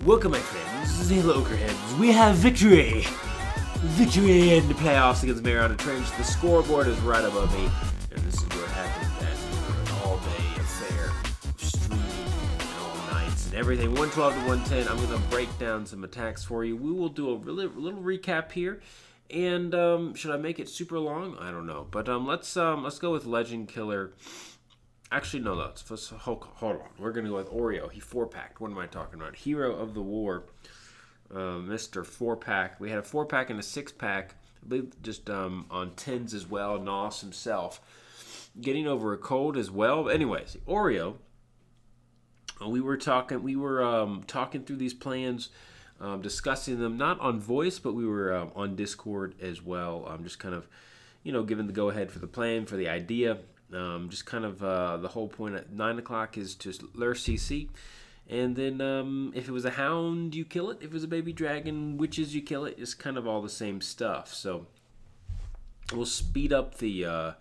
Welcome, my friends, Halo Okraheads. We have victory! Victory in the playoffs against Mariana Trench. The scoreboard is right above me, and this is what happens at an all-day affair, streaming and all nights and everything. 112 to 110. I'm going to break down some attacks for you. We will do a little recap here, and should I make it super long? I don't know, but let's go with Legend Killer. Actually, no, let's hold on. We're going to go with Oreo. He 4-packed. What am I talking about? Hero of the War, Mr. 4-pack. We had a 4-pack and a 6-pack. I believe just on 10s as well. Nos himself. Getting over a cold as well. Anyways, Oreo, we were talking through these plans, discussing them, not on voice, but we were on Discord as well. Just kind of, giving the go-ahead for the plan, for the idea. Just kind of the whole point at 9 o'clock is to lure CC, and then if it was a hound, you kill it. If it was a baby dragon, witches, you kill it. It's kind of all the same stuff. So we'll speed up the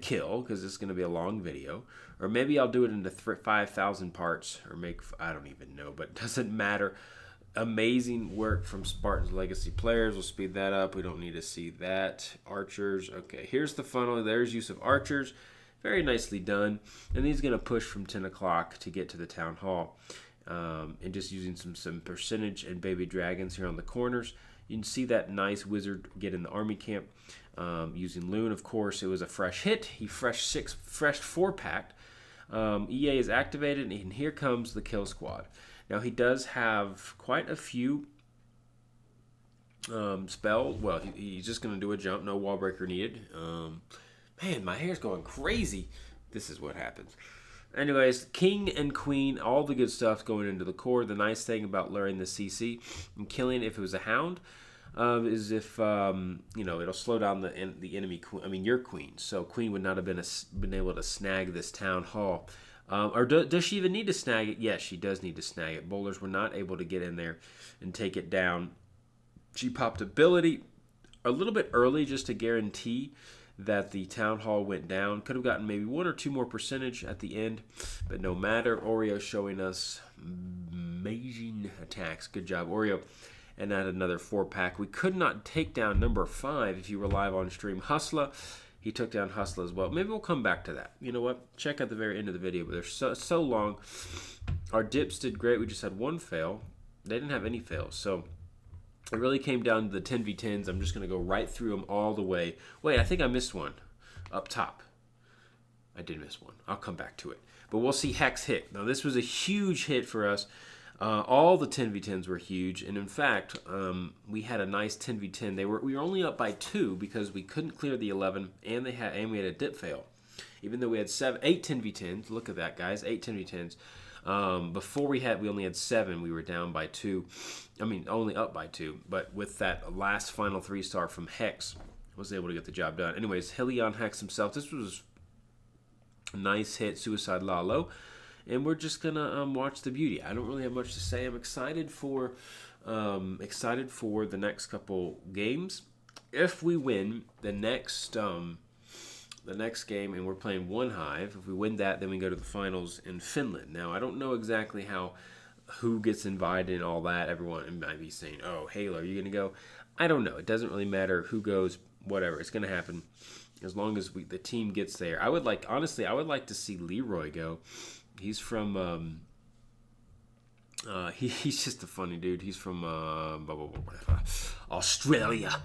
kill because it's going to be a long video, or maybe I'll do it into 5,000 parts, or I don't even know, but it doesn't matter. Amazing work from Spartans Legacy players. We'll speed that up. We don't need to see that. Archers. Okay, here's the funnel. There's use of archers. Very nicely done. And he's going to push from 10 o'clock to get to the town hall. And just using some percentage and baby dragons here on the corners. You can see that nice wizard get in the army camp. Using Loon, of course, it was a fresh hit. He fresh 4-packed. EA is activated, and here comes the kill squad. Now, he does have quite a few spells. Well, he's just going to do a jump. No wall breaker needed. Man, my hair's going crazy. This is what happens. Anyways, king and queen, all the good stuff going into the core. The nice thing about luring the CC and killing if it was a hound is if, it'll slow down the enemy queen. Your queen. So queen would not have been able to snag this town hall. Or does she even need to snag it? Yes, she does need to snag it. Bowlers were not able to get in there and take it down. She popped ability a little bit early just to guarantee that the town hall went down. Could have gotten maybe 1 or 2 more percentage at the end, but no matter. Oreo showing us amazing attacks. Good job, Oreo. And add another 4-pack. We could not take down number 5 if you were live on stream. Hustler. He took down Hustler as well. Maybe we'll come back to that. You know what? Check out the very end of the video, but they're so long. Our dips did great. We just had 1 fail. They didn't have any fails, so it really came down to the 10v10s. I'm just going to go right through them all the way. Wait, I think I missed one up top. I did miss one. I'll come back to it. But we'll see Hex hit. Now, this was a huge hit for us. All the 10v10s were huge, and in fact, we had a nice 10v10. We were only up by 2 because we couldn't clear the 11, and we had a dip fail. Even though we had 8 10v10s, look at that, guys, 8 10v10s. Before we only had 7. We were down by 2. Only up by 2. But with that last final 3-star from Hex, I was able to get the job done. Anyways, Helion Hex himself. This was a nice hit, Suicide Lalo. And we're just gonna watch the beauty. I don't really have much to say. I'm excited for the next couple games. If we win the next game, and we're playing One Hive, if we win that, then we go to the finals in Finland. Now, I don't know exactly who gets invited and all that. Everyone might be saying, "Oh, Halo, are you gonna go?" I don't know. It doesn't really matter who goes. Whatever, it's gonna happen as long as the team gets there. I would like to see Leroy go. He's from he's just a funny dude. He's from Australia.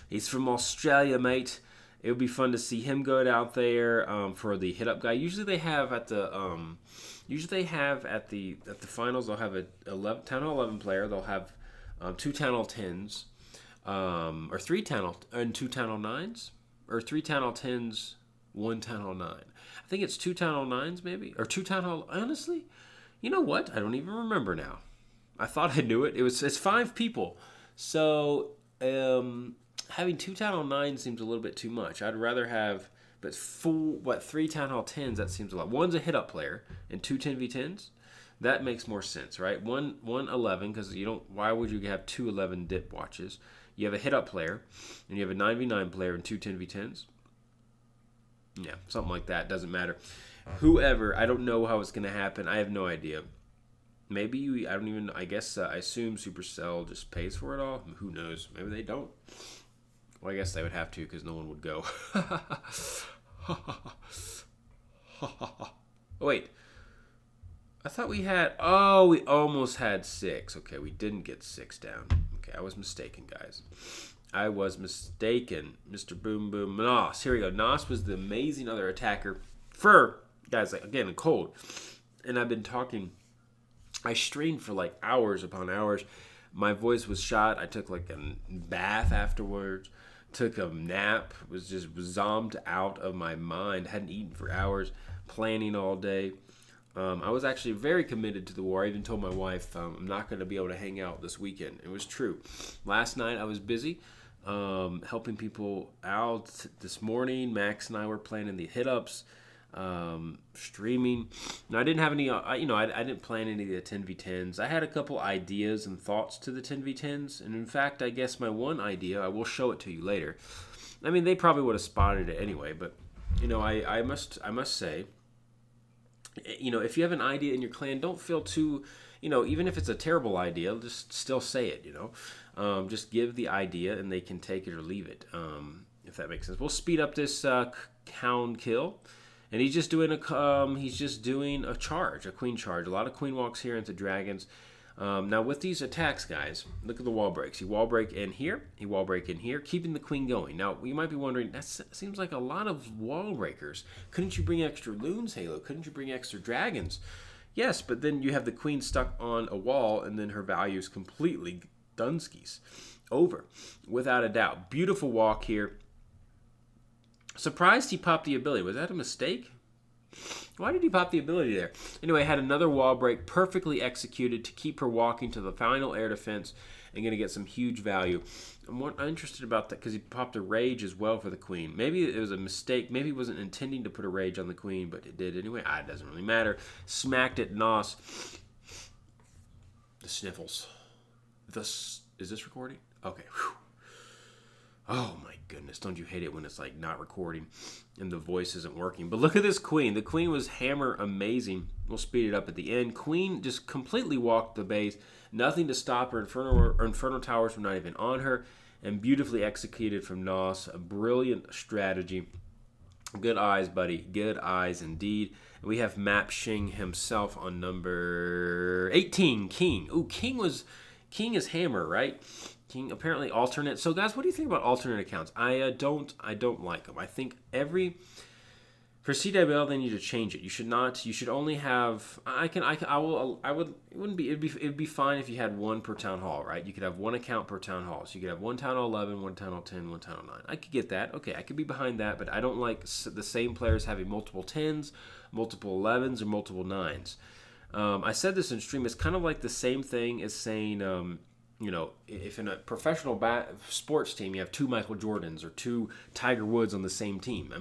He's from Australia, mate. It would be fun to see him go out there for the hit up guy. Usually they have at the finals, they'll have a town hall 11 player. They'll have 2 town hall 10s, or 3 town hall and 2 town hall 9s, or 3 town hall 10s, 1 town hall 9. I think it's 2 town hall 9s maybe, or 2 town hall. Honestly, you know what? I don't even remember now. I thought I knew it. It's 5 people, so having 2 town hall 9s seems a little bit too much. I'd rather have, but 3 town hall 10s, that seems a lot. One's a hit up player and 2 10v10s. That makes more sense, right? One 11, because why would you have 2 11 dip watches? You have a hit up player and you have a 9v9 player and 2 10v10s. Yeah, something like that. Doesn't matter. Whoever, I don't know how it's going to happen. I have no idea. Maybe you, I don't even, I guess, I assume Supercell just pays for it all. Who knows? Maybe they don't. Well, I guess they would have to because no one would go. Oh, wait. I thought we had, oh, we almost had 6. Okay, we didn't get 6 down. Okay, I was mistaken, guys. I was mistaken. Mr. Boom Boom Nos. Here we go. Nos was the amazing other attacker for, guys, like, again, a cold. And I've been talking, I strained for like hours upon hours. My voice was shot. I took like a bath afterwards. Took a nap. Was just zombed out of my mind. Hadn't eaten for hours. Planning all day. I was actually very committed to the war. I even told my wife I'm not going to be able to hang out this weekend. It was true. Last night I was busy helping people out. This morning Max and I were planning the hit-ups, streaming. Now, I didn't have any, I didn't plan any of the 10v10s. I had a couple ideas and thoughts to the 10v10s. And in fact, I guess my one idea, I will show it to you later. I mean, they probably would have spotted it anyway. But, I must say, if you have an idea in your clan, don't feel too, even if it's a terrible idea, just still say it, just give the idea and they can take it or leave it, if that makes sense. We'll speed up this hound kill, and he's just doing a charge, a queen charge. A lot of queen walks here into dragons. Now with these attacks, guys, look at the wall breaks. He wall break in here, he wall break in here, keeping the queen going. Now you might be wondering, that seems like a lot of wall breakers. Couldn't you bring extra loons, Halo? Couldn't you bring extra dragons? Yes, but then you have the queen stuck on a wall, and then her value is completely Dunskies. Over, without a doubt. Beautiful walk here. Surprised he popped the ability. Was that a mistake? Why did he pop the ability there? Anyway, had another wall break perfectly executed to keep her walking to the final air defense and going to get some huge value. I'm interested about that because he popped a rage as well for the queen. Maybe it was a mistake. Maybe he wasn't intending to put a rage on the queen, but it did anyway. It doesn't really matter. Smacked it, Nos. The sniffles. Is this recording? Okay. Whew. Oh my goodness, don't you hate it when it's like not recording and the voice isn't working? But look at this queen. The queen was hammer amazing. We'll speed it up at the end. Queen just completely walked the base. Nothing to stop her. Inferno towers were not even on her. And beautifully executed from Nos. A brilliant strategy. Good eyes, buddy. Good eyes indeed. And we have Map Shing himself on number 18, King. Ooh, King is hammer, right? King apparently alternate. So guys, what do you think about alternate accounts? I don't like them. I think for CWL they need to change it. You should only have it'd be fine if you had one per town hall, right? You could have one account per town hall. So you could have one town hall 11, one town hall 10, one town hall 9. I could get that. Okay, I could be behind that, but I don't like the same players having multiple 10s, multiple 11s, or multiple 9s. I said this in stream. It's kind of like the same thing as saying if in a professional sports team you have 2 Michael Jordans or 2 Tiger Woods on the same team. I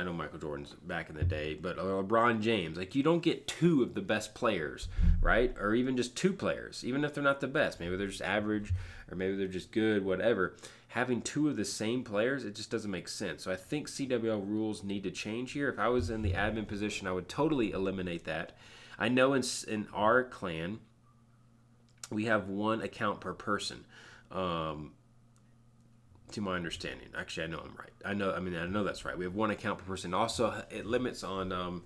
know Michael Jordan's back in the day, but LeBron James, like, you don't get 2 of the best players, right? Or even just 2 players, even if they're not the best. Maybe they're just average, or maybe they're just good, whatever. Having 2 of the same players, it just doesn't make sense. So I think CWL rules need to change here. If I was in the admin position, I would totally eliminate that. I know in our clan, we have 1 account per person, to my understanding. Actually, I know I'm right. I know that's right. We have 1 account per person. Also, it limits on,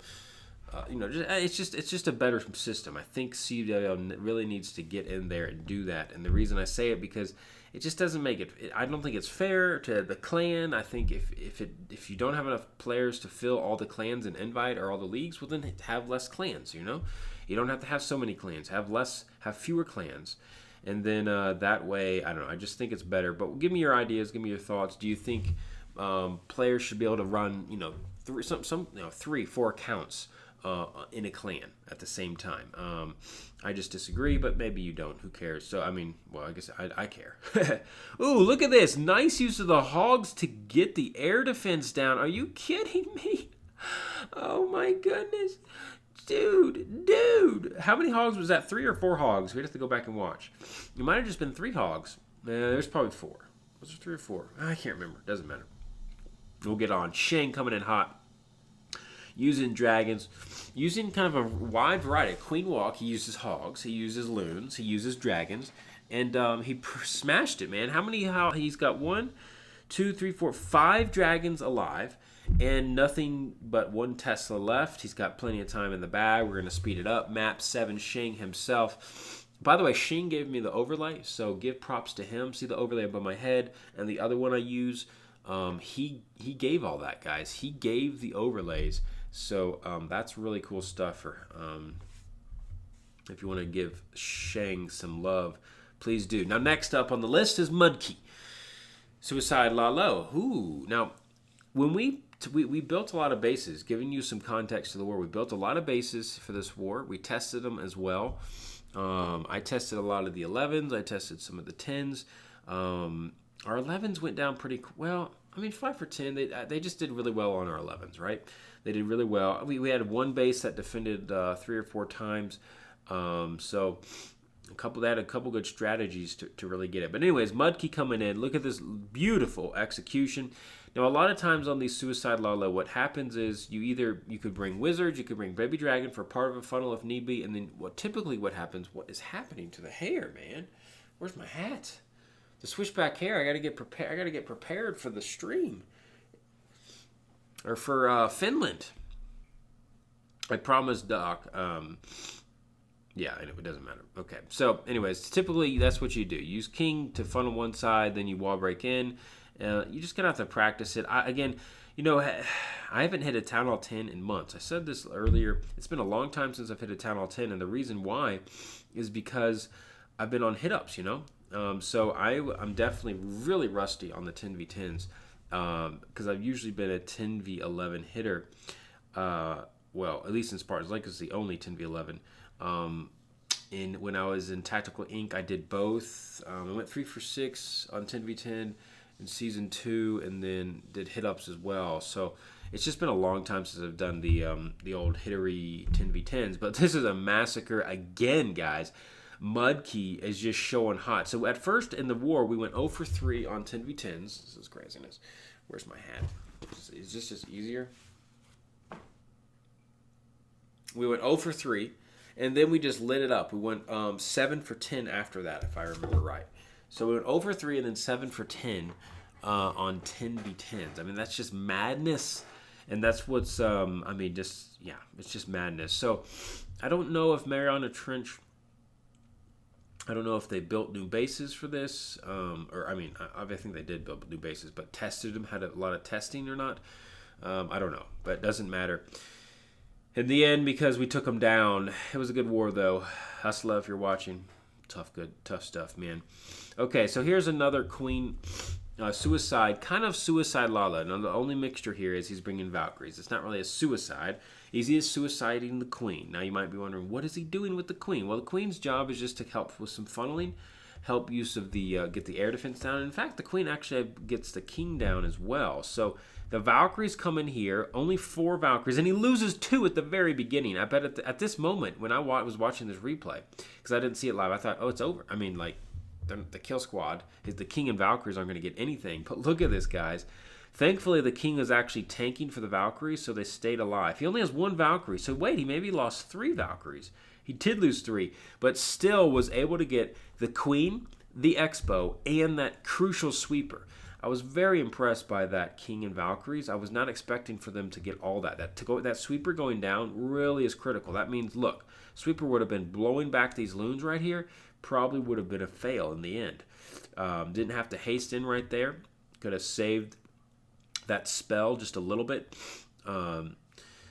it's just a better system. I think CWL really needs to get in there and do that. And the reason I say it, because it just doesn't make it. I don't think it's fair to the clan. I think if you don't have enough players to fill all the clans in Invite or all the leagues, well, then have less clans. You don't have to have so many clans. Have fewer clans, and then that way, I don't know. I just think it's better. But give me your ideas. Give me your thoughts. Do you think players should be able to run 3, 4 accounts in a clan at the same time? I just disagree, but maybe you don't. Who cares? So I guess I care. Ooh, look at this! Nice use of the hogs to get the air defense down. Are you kidding me? Oh my goodness. Dude, how many hogs was that? 3 or 4 hogs? We'd have to go back and watch. It might have just been 3 hogs. There's probably 4. Was there 3 or 4? I can't remember. Doesn't matter. We'll get on. Shane coming in hot. using dragons, using kind of a wide variety. Queen walk, he uses hogs, he uses loons, he uses dragons, and he smashed it, man. How he's got 1, 2, 3, 4, 5 dragons alive, and nothing but 1 Tesla left. He's got plenty of time in the bag. We're going to speed it up. Map 7, Shing himself. By the way, Shing gave me the overlay, so give props to him. See the overlay above my head, and the other one I use, he gave all that, guys. He gave the overlays, so that's really cool stuff. For if you want to give Shang some love, please do. Now, next up on the list is Mudkey, Suicide Lalo. Ooh, now when we built a lot of bases, giving you some context to the war. We built a lot of bases for this war. We tested them as well. I tested a lot of the 11s. I tested some of the 10s. Our 11s went down pretty well. I mean, 5 for 10. They just did really well on our 11s, right? They did really well. We had 1 base that defended 3 or 4 times. So they had a couple good strategies to really get it. But anyways, Mudkey coming in. Look at this beautiful execution. Now, a lot of times on these Suicide Lalo, what happens is you could bring wizards, you could bring baby dragon for part of a funnel if need be, and then what is happening to the hair, man? Where's my hat? The switchback hair. I gotta get prepared for the stream, or for Finland. I promised Doc. Yeah, it doesn't matter. Okay, so anyways, typically that's what you do. Use king to funnel one side, then you wall break in. You just gotta have to practice it. I haven't hit a Town Hall 10 in months. I said this earlier. It's been a long time since I've hit a Town Hall 10, and the reason why is because I've been on hit-ups, So I'm definitely really rusty on the 10v10s because I've usually been a 10v11 hitter. Well, at least in Spartans, like it's the only 10v11. When I was in Tactical Inc., I did both. I went 3 for 6 on 10v10 in season 2, and then did hit-ups as well. So it's just been a long time since I've done the old hittery 10v10s. But this is a massacre again, guys. Mudkey is just showing hot. So at first in the war, we went 0 for 3 on 10v10s. This is craziness. Where's my hat? Is this just easier? We went 0 for 3. And then we just lit it up. We went 7 for 10 after that, if I remember right. So we went 0 for 3 and then 7 for 10 on 10v10s. I mean, that's just madness. And that's what's, it's just madness. So I don't know if Mariana Trench, I don't know if they built new bases for this. I think they did build new bases, but tested them, had a lot of testing or not. I don't know, but it doesn't matter. In the end, because we took them down, it was a good war, though. Hustla, if you're watching. Tough stuff, man. Okay, so here's another queen suicide, kind of suicide Lala. Now, the only mixture here is he's bringing Valkyries. It's not really a suicide. He is suiciding the queen. Now, you might be wondering, what is he doing with the queen? Well, the queen's job is just to help with some funneling, help use of the get the air defense down. In fact, the queen actually gets the king down as well. So the Valkyries come in here, only 4 Valkyries, and he loses 2 at the very beginning. I bet at this moment, when I was watching this replay, because I didn't see it live, I thought, oh, it's over. I mean, like, the kill squad, the king and Valkyries aren't going to get anything. But look at this, guys. Thankfully, the king was actually tanking for the Valkyries, so they stayed alive. He only has 1 Valkyrie, so wait, he maybe lost 3 Valkyries. He did lose 3, but still was able to get the queen, the Expo, and that crucial sweeper. I was very impressed by that king and Valkyries. I was not expecting for them to get all that. That sweeper going down really is critical. That means, look, sweeper would have been blowing back these loons right here. Probably would have been a fail in the end. Didn't have to haste in right there. Could have saved that spell just a little bit.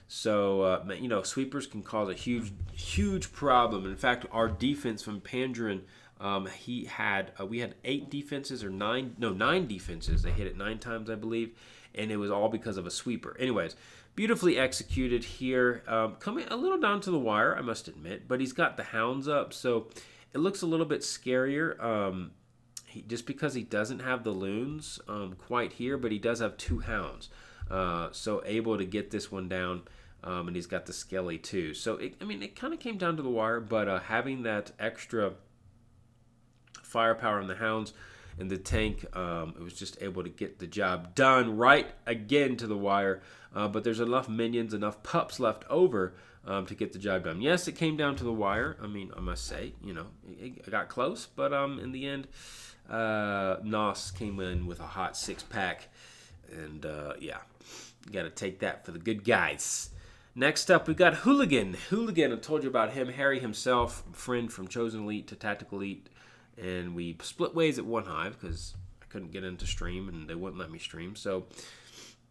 Sweepers can cause a huge problem. In fact, our defense from Pandren, we had 8 defenses or 9 defenses. They hit it 9 times, I believe, and it was all because of a sweeper. Anyways, beautifully executed here. Coming a little down to the wire, I must admit, but he's got the hounds up, so it looks a little bit scarier. Just because he doesn't have the loons quite here, but he does have 2 hounds, so able to get this one down. And he's got the skelly too. So it kind of came down to the wire, but having that extra firepower on the hounds and the tank, it was just able to get the job done right again to the wire. But there's enough minions, enough pups left over to get the job done. Yes, it came down to the wire. I mean, I must say, it got close, but in the end, Nos came in with a hot 6-pack, and yeah, you got to take that for the good guys. Next up, we got Hooligan. Hooligan, I told you about him. Harry himself, friend from Chosen Elite to Tactical Elite, and we split ways at One Hive because I couldn't get into stream, and they wouldn't let me stream.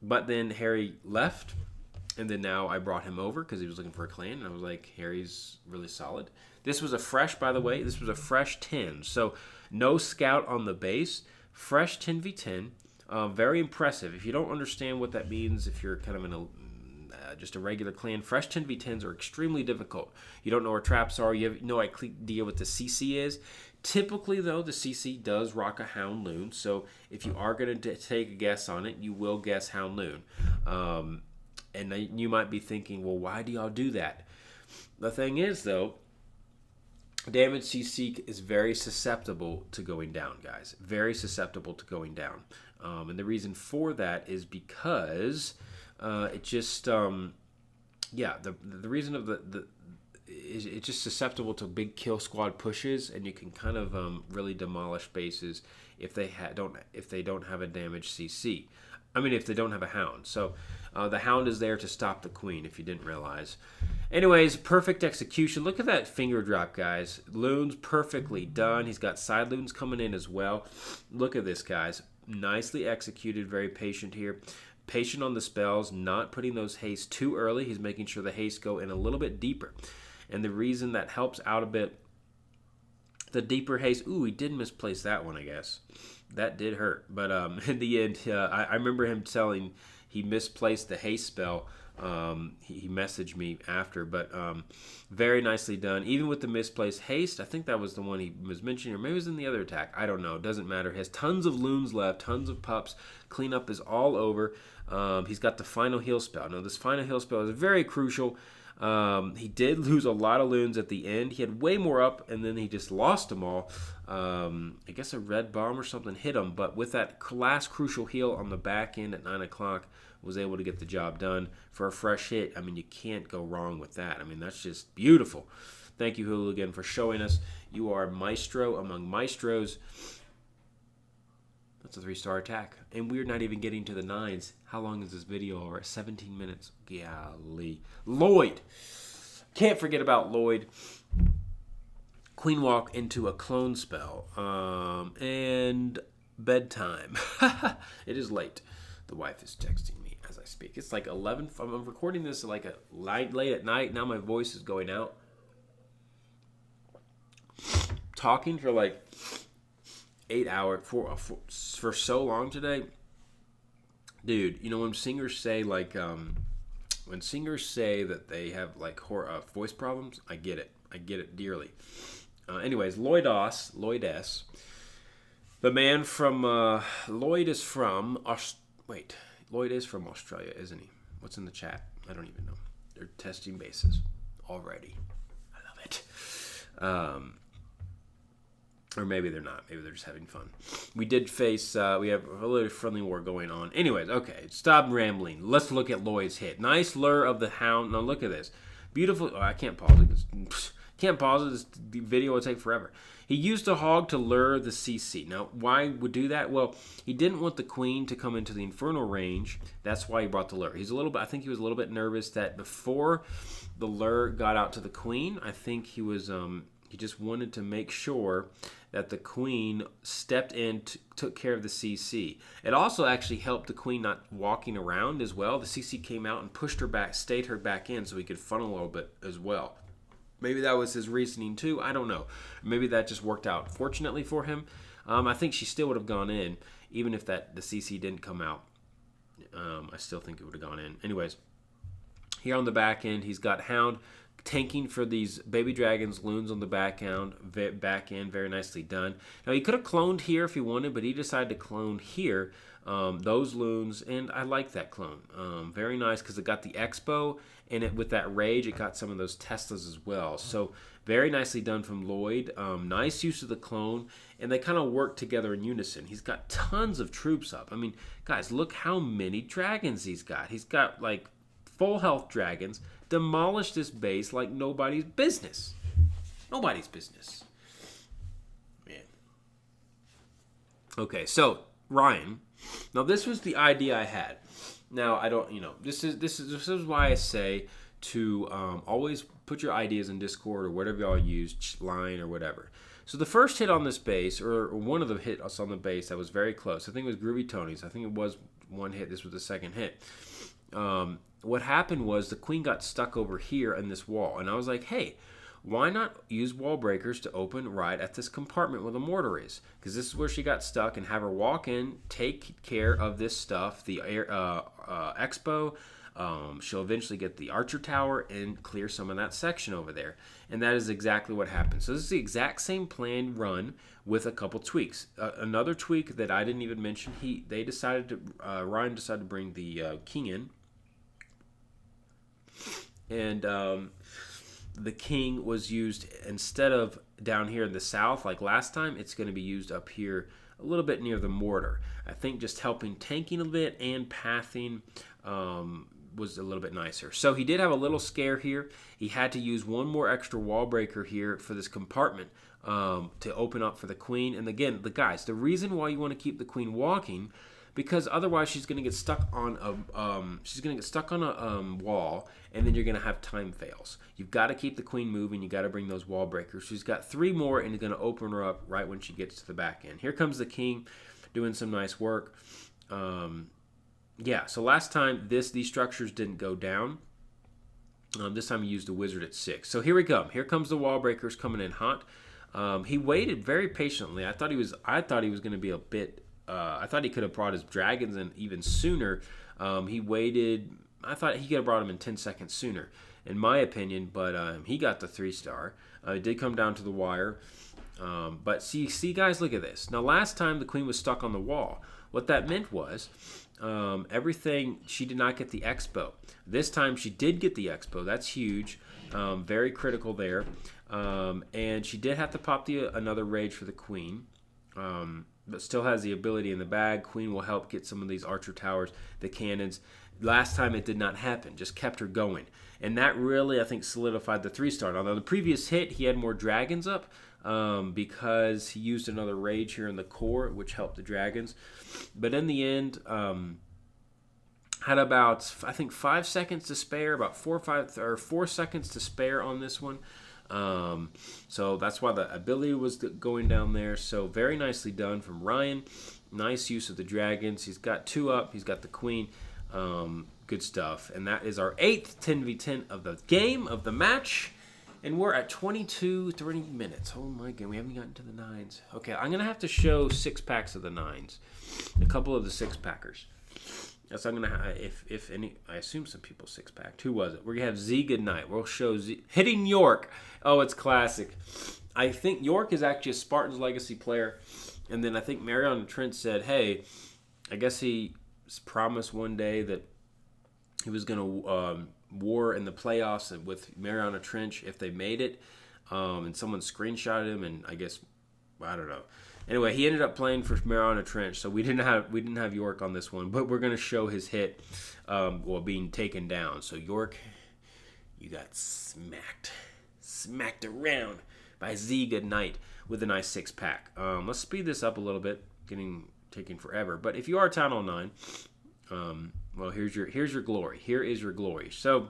But then Harry left, and then now I brought him over because he was looking for a clan, and I was like, Harry's really solid. This was a fresh, by the way. This was a fresh 10, so no scout on the base. Fresh 10v10. Very impressive. If you don't understand what that means, if you're kind of in a just a regular clan, fresh 10v10s are extremely difficult. You don't know where traps are. You have no idea what the CC is. Typically, though, the CC does rock a Hound Loon. So if you are going to take a guess on it, you will guess Hound Loon. And you might be thinking, well, why do y'all do that? The thing is, though, damage CC is very susceptible to going down, guys. Very susceptible to going down. And the reason for that is because it just, the reason of it's just susceptible to big kill squad pushes, and you can kind of really demolish bases if they don't have a damage CC. I mean, if they don't have a Hound. So the Hound is there to stop the Queen, if you didn't realize. Anyways, perfect execution. Look at that finger drop, guys. Loons perfectly done. He's got side loons coming in as well. Look at this, guys. Nicely executed. Very patient here. Patient on the spells, not putting those hastes too early. He's making sure the hastes go in a little bit deeper. And the reason that helps out a bit, the deeper haste, ooh, he did misplace that one, I guess. That did hurt. But in the end, I remember him telling he misplaced the haste spell. He messaged me after, but very nicely done. Even with the misplaced haste, I think that was the one he was mentioning, or maybe it was in the other attack. I don't know. It doesn't matter. He has tons of loons left, tons of pups. Cleanup is all over. He's got the final heal spell. Now, this final heal spell is very crucial. He did lose a lot of loons at the end. He had way more up, and then he just lost them all. I guess a red bomb or something hit him, but with that last crucial heal on the back end at 9 o'clock, was able to get the job done for a fresh hit. I mean, you can't go wrong with that. I mean, that's just beautiful. Thank you, Hooligan, for showing us. You are a maestro among maestros. That's a 3-star attack. And we're not even getting to the 9s. How long is this video? Over 17 minutes. Golly. Lloyd. Can't forget about Lloyd. Queen walk into a clone spell. And bedtime. It is late. The wife is texting me as I speak. It's like 11. I'm recording this like late at night. Now my voice is going out. Talking for like 8 hours for so long today, dude. You know when singers say like when singers say that they have like voice problems, I get it dearly. Anyways, Lloyd S. The man from Lloyd is from Lloyd is from Australia, isn't he? What's in the chat? I don't even know. They're testing bases already. I love it. Or maybe they're not. Maybe they're just having fun. We did face, we have a little friendly war going on. Anyways, okay, stop rambling. Let's look at Lloyd's hit. Nice lure of the Hound. Now look at this. Beautiful. Oh, I can't pause it. Can't pause it. This video will take forever. He used a hog to lure the CC. Now, why would do that? Well, he didn't want the Queen to come into the Infernal range. That's why he brought the lure. I think he was a little bit nervous that before the lure got out to the Queen, I think he was, he just wanted to make sure that the Queen stepped in, took care of the CC. It also actually helped the Queen not walking around as well. The CC came out and pushed her back, stayed her back in so he could funnel a little bit as well. Maybe that was his reasoning too. I don't know. Maybe that just worked out fortunately for him. I think she still would have gone in, even if the CC didn't come out. I still think it would have gone in. Anyways, here on the back end, he's got Hound tanking for these baby dragons, loons on the back end, very nicely done. Now, he could have cloned here if he wanted, but he decided to clone here those loons, and I like that clone. Very nice because it got the Expo, and with that rage, it got some of those Teslas as well. So very nicely done from Lloyd. Nice use of the clone, and they kind of work together in unison. He's got tons of troops up. I mean, guys, look how many dragons he's got. He's got like full health dragons. Demolish this base like nobody's business. Nobody's business. Man. Okay, so Ryan. Now this was the idea I had. Now I don't, this is why I say to always put your ideas in Discord or whatever y'all use, line or whatever. So the first hit on this base, or one of the hits on the base that was very close, I think it was Groovy Tony's. I think it was one hit. This was the second hit. What happened was the queen got stuck over here in this wall. And I was like, hey, why not use wall breakers to open right at this compartment where the mortar is? Because this is where she got stuck, and have her walk in, take care of this stuff, the Expo. She'll eventually get the Archer Tower and clear some of that section over there. And that is exactly what happened. So this is the exact same plan run with a couple tweaks. Another tweak that I didn't even mention, Ryan decided to bring the king in. And the king was used instead of down here in the south like last time. It's going to be used up here a little bit near the mortar. I think just helping tanking a bit and pathing was a little bit nicer. So he did have a little scare here. He had to use one more extra wall breaker here for this compartment to open up for the queen. And again, the reason why you want to keep the queen walking, because otherwise she's going to get stuck on a wall, and then you're going to have time fails. You've got to keep the queen moving. You got to bring those wall breakers. She's got 3 more, and it's going to open her up right when she gets to the back end. Here comes the king, doing some nice work. Yeah. So last time these structures didn't go down. This time he used a wizard at 6. So here we go. Here comes the wall breakers coming in hot. He waited very patiently. I thought he was going to be a bit. I thought he could have brought his dragons in even sooner. He waited. I thought he could have brought him in 10 seconds sooner, in my opinion. But he got the 3-star. It did come down to the wire. But see, guys, look at this. Now, last time the queen was stuck on the wall. What that meant was she did not get the Expo. This time she did get the Expo. That's huge. Very critical there. And she did have to pop another rage for the queen. But still has the ability in the bag. Queen will help get some of these archer towers, the cannons. Last time it did not happen, just kept her going. And that really, I think, solidified the 3-star. Now, the previous hit, he had more dragons up because he used another rage here in the core, which helped the dragons. But in the end, had about, I think, 5 seconds to spare, about 4 seconds to spare on this one. So that's why the ability was going down there. So very nicely done from Ryan. Nice use of the dragons. He's got 2 up. He's got the queen. Good stuff. And that is our 8th 10v10 of the game, of the match. And we're at 22-30 minutes. Oh my god, we haven't gotten to the 9s. Okay, I'm going to have to show 6-packs of the 9s. A couple of the 6-packers. So I'm going to, if any, I assume some people 6-packed. Who was it? We're going to have Z Goodnight. We'll show Z. Hitting York. Oh, it's classic. I think York is actually a Spartans legacy player. And then I think Mariana Trent said, hey, I guess he promised one day that he was going to war in the playoffs with Mariana Trench if they made it. And someone screenshotted him, and I guess, I don't know. Anyway, he ended up playing for Mariana Trench, so we didn't have York on this one, but we're going to show his hit being taken down. So York, you got smacked around by Z Goodnight with a nice 6-pack. Let's speed this up a little bit, taking forever. But if you are Town Hall 9, well, here's your glory. Here is your glory. So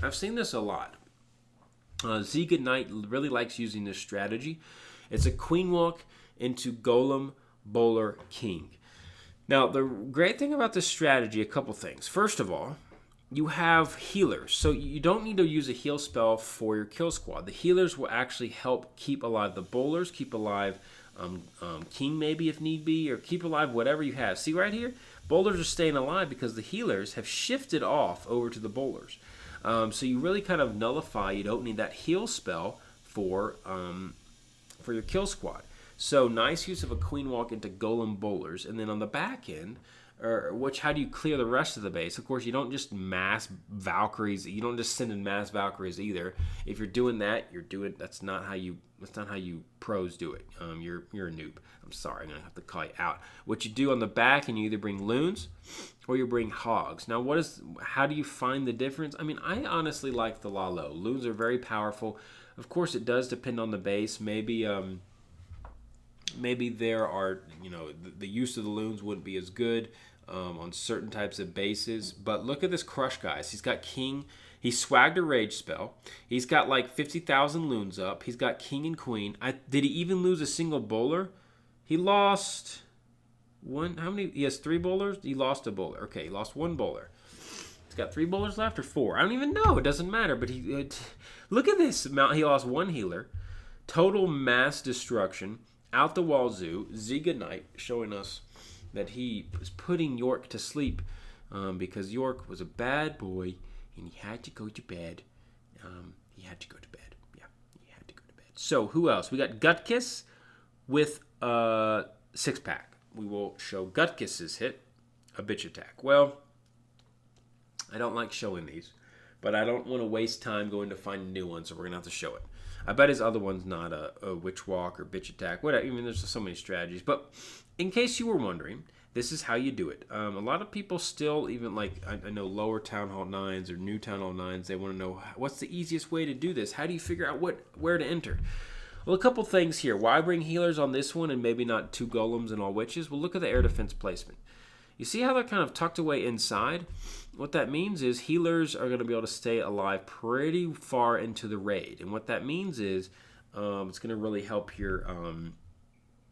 I've seen this a lot. Z Goodnight really likes using this strategy. It's a queen walk into Golem, Bowler, King. Now, the great thing about this strategy, a couple things. First of all, you have healers. So you don't need to use a heal spell for your kill squad. The healers will actually help keep alive the bowlers, keep alive King maybe if need be, or keep alive whatever you have. See right here? Bowlers are staying alive because the healers have shifted off over to the bowlers. So you really kind of nullify. You don't need that heal spell for your kill squad. So nice use of a queen walk into golem bowlers, and then on the back end, how do you clear the rest of the base? Of course, you don't just mass Valkyries. You don't just send in mass Valkyries either. If you're doing that, that's not how you pros do it. You're a noob. I'm sorry, I'm gonna have to call you out. What you do on the back, and you either bring loons or you bring hogs. Now, how do you find the difference? I mean, I honestly like the Lalo. Loons are very powerful. Of course, it does depend on the base. Maybe there are, the use of the loons wouldn't be as good on certain types of bases. But look at this crush, guys. He's got king. He swagged a rage spell. He's got like 50,000 loons up. He's got king and queen. Did he even lose a single bowler? He lost one. How many? He has 3 bowlers. He lost a bowler. Okay, he lost 1 bowler. He's got 3 bowlers left or 4. I don't even know. It doesn't matter. But look at this amount. He lost 1 healer. Total mass destruction. Out the wazoo. Ziga Knight showing us that he was putting York to sleep because York was a bad boy and he had to go to bed. He had to go to bed. Yeah, he had to go to bed. So who else? We got Gutkiss with a 6-pack. We will show Gutkiss's hit, a bitch attack. Well, I don't like showing these, but I don't want to waste time going to find new ones, so we're going to have to show it. I bet his other one's not a witch walk or bitch attack. Whatever. I mean, there's just so many strategies. But in case you were wondering, this is how you do it. A lot of people still, even like I know lower Town Hall 9s or new Town Hall 9s, they want to know what's the easiest way to do this. How do you figure out where to enter? Well, a couple things here. Why bring healers on this one and maybe not 2 golems and all witches? Well, look at the air defense placement. You see how they're kind of tucked away inside? What that means is healers are going to be able to stay alive pretty far into the raid. And what that means is it's going to really help your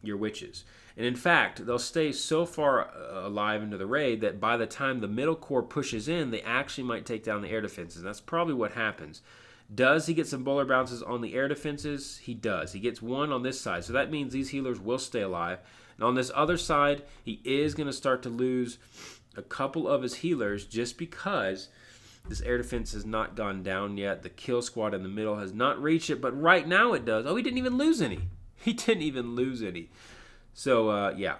witches. And in fact, they'll stay so far alive into the raid that by the time the middle core pushes in, they actually might take down the air defenses. And that's probably what happens. Does he get some bowler bounces on the air defenses? He does. He gets 1 on this side. So that means these healers will stay alive. And on this other side, he is going to start to lose a couple of his healers just because this air defense has not gone down yet. The kill squad in the middle has not reached it, but right now it does. Oh, he didn't even lose any. He didn't even lose any. So, yeah.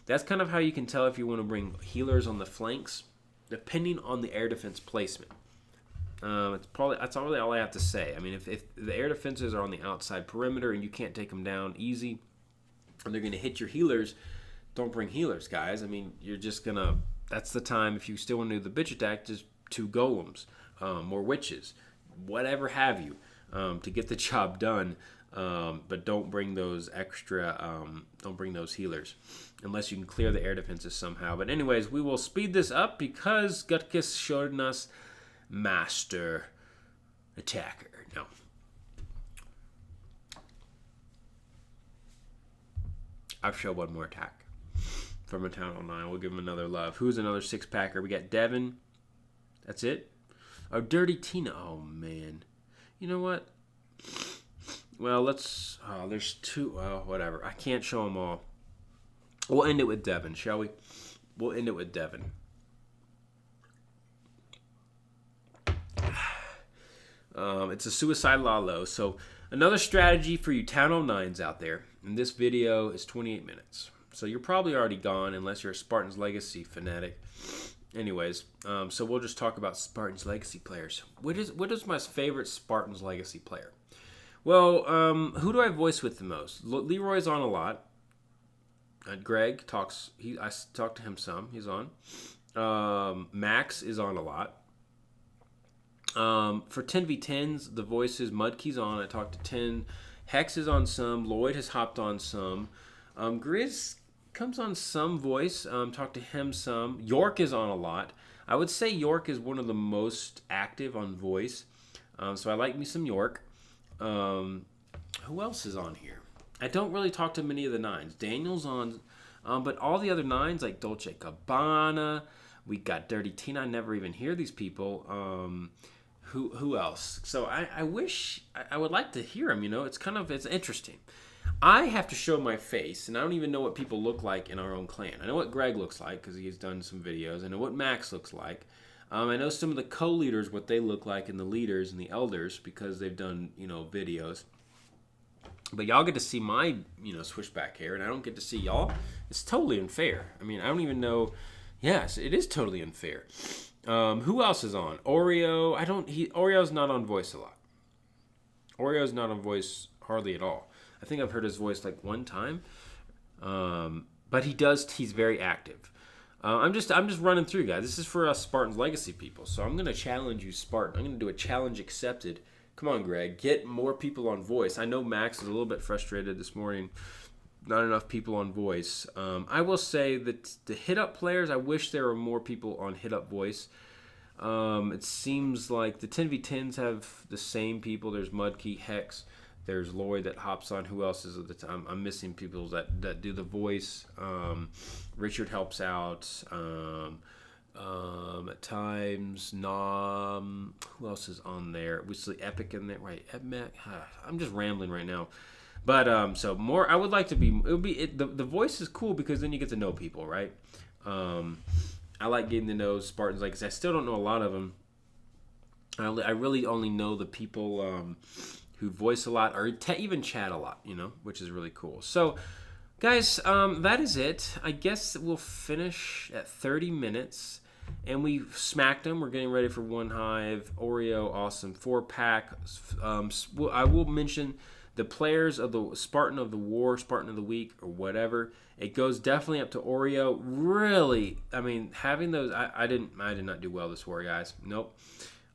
That's kind of how you can tell if you want to bring healers on the flanks, depending on the air defense placement. That's really all I have to say. I mean, if the air defenses are on the outside perimeter and you can't take them down easy, and they're going to hit your healers, don't bring healers, guys. I mean, you're just going to... That's the time, if you still want to do the bitch attack, just 2 golems, more witches, whatever have you, to get the job done. But don't bring those don't bring those healers, unless you can clear the air defenses somehow. But anyways, we will speed this up because Gutkiss showed us Master Attacker. No. I've showed one more attack from a Town Hall 9. We'll give him another love. Who's another 6-packer? We got Devin. That's it. Oh, Dirty Tina. Oh, man. You know what? Well, let's... Oh, there's 2... Oh, whatever. I can't show them all. We'll end it with Devin, shall we? We'll end it with Devin. It's a Suicide Lalo. So, another strategy for you Town Hall 9s out there. And this video is 28 minutes. So you're probably already gone unless you're a Spartans Legacy fanatic. Anyways, so we'll just talk about Spartans Legacy players. What is my favorite Spartans Legacy player? Well, who do I voice with the most? Leroy's on a lot. Greg talks. I talk to him some. He's on. Max is on a lot. For 10v10s, the voices, Mudkey's on. I talked to 10. Hex is on some. Lloyd has hopped on some. Grizz comes on some voice. Talk to him some. York is on a lot. I would say York is one of the most active on voice. So I like me some York. Who else is on here? I don't really talk to many of the 9s. Daniel's on, but all the other 9s like Dolce Gabbana. We got Dirty Tina. I never even hear these people. Who else? So I wish I would like to hear them. You know, it's interesting. I have to show my face, and I don't even know what people look like in our own clan. I know what Greg looks like because he's done some videos. I know what Max looks like. I know some of the co-leaders, what they look like, and the leaders and the elders, because they've done, videos. But y'all get to see my, switchback hair, and I don't get to see y'all. It's totally unfair. I mean, I don't even know. Yes, it is totally unfair. Who else is on? Oreo. Oreo's not on voice a lot. Oreo's not on voice hardly at all. I think I've heard his voice like one time. But he's very active. I'm just running through, guys. This is for us Spartans Legacy people. So I'm going to challenge you, Spartan. I'm going to do a challenge accepted. Come on, Greg. Get more people on voice. I know Max was a little bit frustrated this morning. Not enough people on voice. I will say that the hit-up players, I wish there were more people on hit-up voice. It seems like the 10v10s have the same people. There's Mudkey, Hex. There's Lloyd that hops on. Who else is at the time? I'm missing people that do the voice. Richard helps out. At times, Nom. Who else is on there? We see Epic in there, right? I'm just rambling right now. But so more. I would like to be. It would be. The voice is cool because then you get to know people, right? I like getting to know Spartans. Like I still don't know a lot of them. I really only know the people who voice a lot or even chat a lot, which is really cool. So, guys, that is it. I guess we'll finish at 30 minutes. And we smacked them. We're getting ready for One Hive. Oreo, awesome. 4-pack. I will mention the players of the Spartan of the War, Spartan of the Week, or whatever. It goes definitely up to Oreo. Really, I mean, having those, I did not do well this war, guys. Nope.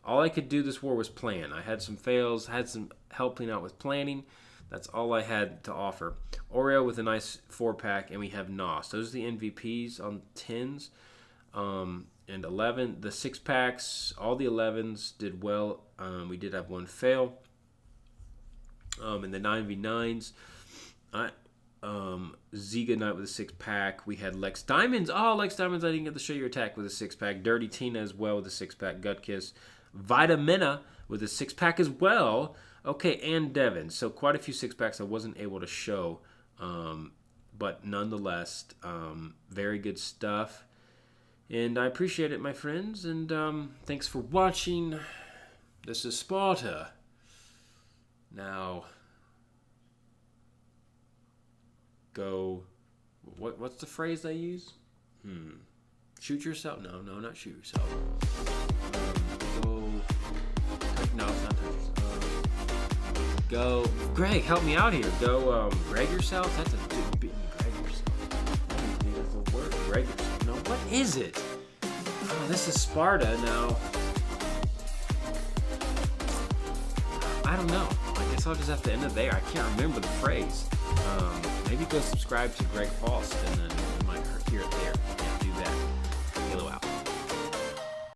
All I could do this war was plan. I had some fails, had some helping out with planning. That's all I had to offer. Oreo with a nice 4-pack, and we have Nos. Those are the MVPs on 10s. And 11, the 6-packs, all the 11s did well. We did have one fail. In the 9v9s, Ziga Knight with a 6-pack. We had Lex Diamonds. Oh, Lex Diamonds, I didn't get to show your attack with a 6-pack. Dirty Tina as well with a 6-pack. Gut Kiss. Vitamina with a 6-pack as well. Okay, and Devin. So quite a few 6-packs I wasn't able to show. But nonetheless, very good stuff. And I appreciate it, my friends. And thanks for watching. This is Sparta. Now, go. What's the phrase they use? Shoot yourself? No, not shoot yourself. Go. No, it's not touch. Go. Greg, help me out here. Go. Greg yourself. That's a big Greg yourself. That's the word. Greg yourself. No, what is it? Oh, this is Sparta now. I don't know. I guess I'll just have to end it there. I can't remember the phrase. Maybe go subscribe to Greg Faust and then you might hear it there.